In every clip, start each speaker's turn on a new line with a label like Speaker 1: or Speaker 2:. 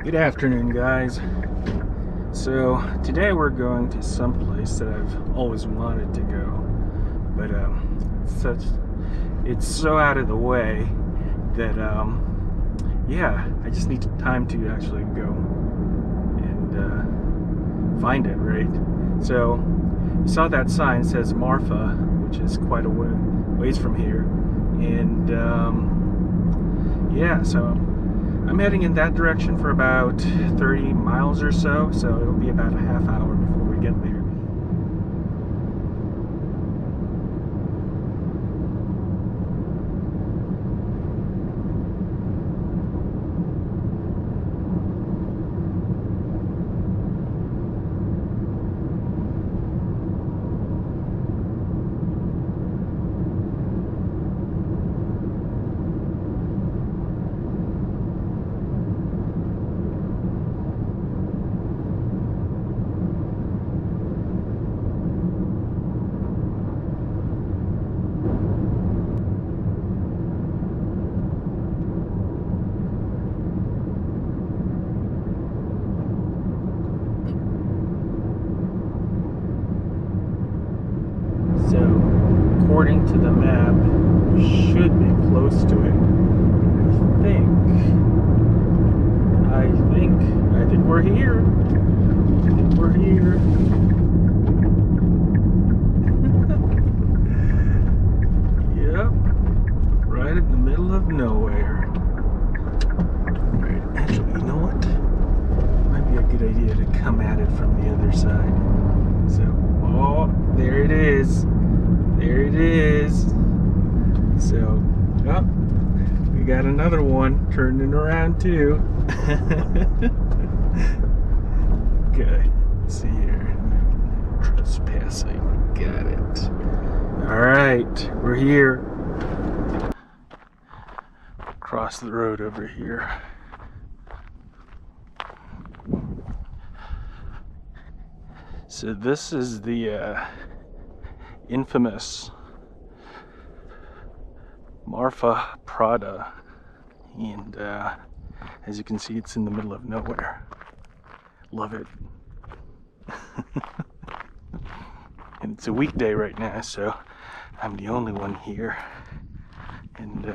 Speaker 1: Good afternoon, guys. So today we're going to some place that I've always wanted to go, but it's so out of the way that yeah, I just need time to actually go and find it, right? So you saw that sign says Marfa, which is quite a ways from here, and yeah, so I'm heading in that direction for about 30 miles or so it'll be about a half hour before we get there. So, according to the map, we should be close to it. I think we're here. I think we're here. Yep, right in the middle of nowhere. Right, actually, you know what? Might be a good idea to come at it from the other side. So, oh, there it is. There it is. So, oh, we got another one turning around too. Okay, let's see here. Trespassing. Got it. Alright, we're here. Across the road over here. So this is the infamous Marfa Prada, and as you can see, it's in the middle of nowhere. Love it. And it's a weekday right now, so I'm the only one here, and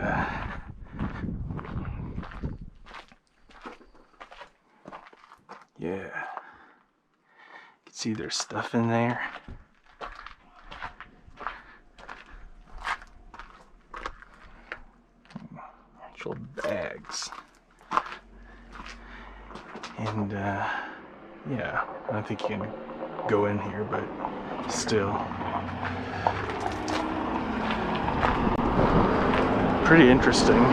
Speaker 1: yeah, you can see there's stuff in there. Actual bags. And yeah, I don't think you can go in here, but still pretty interesting.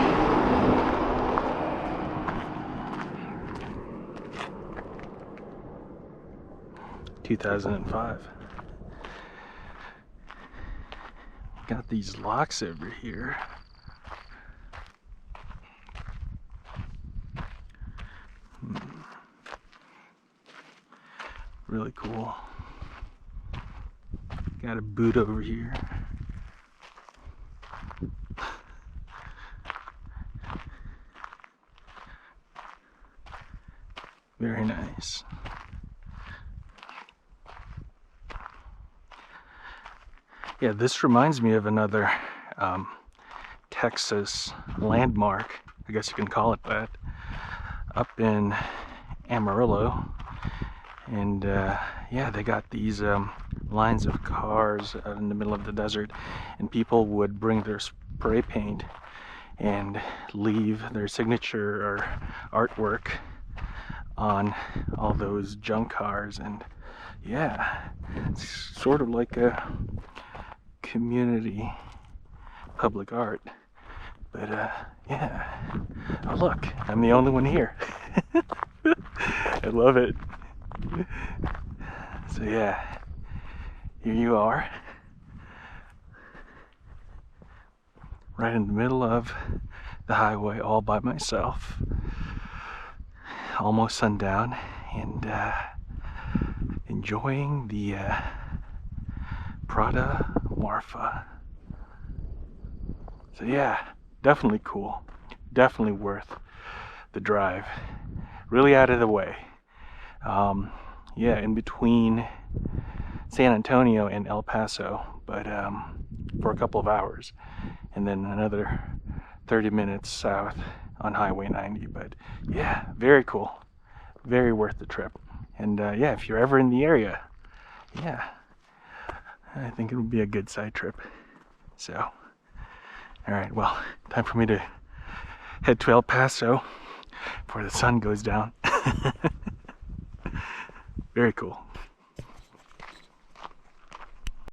Speaker 1: (2005). Got these locks over here. Really cool. Got a boot over here. Very nice. Yeah, this reminds me of another Texas landmark, I guess you can call it that, up in Amarillo. And yeah, they got these lines of cars out in the middle of the desert, and people would bring their spray paint and leave their signature or artwork on all those junk cars. And yeah, it's sort of like a community public art. But yeah, oh look, I'm the only one here. I love it. So yeah, here you are, right in the middle of the highway all by myself, almost sundown, and enjoying the Prada Marfa. So yeah, definitely cool, definitely worth the drive. really out of the way. Yeah, in between San Antonio and El Paso, but for a couple of hours, and then another 30 minutes south on Highway 90. But yeah, very cool, very worth the trip. And yeah, if you're ever in the area, yeah, I think it would be a good side trip. So, all right, well, time for me to head to El Paso before the sun goes down. Very cool.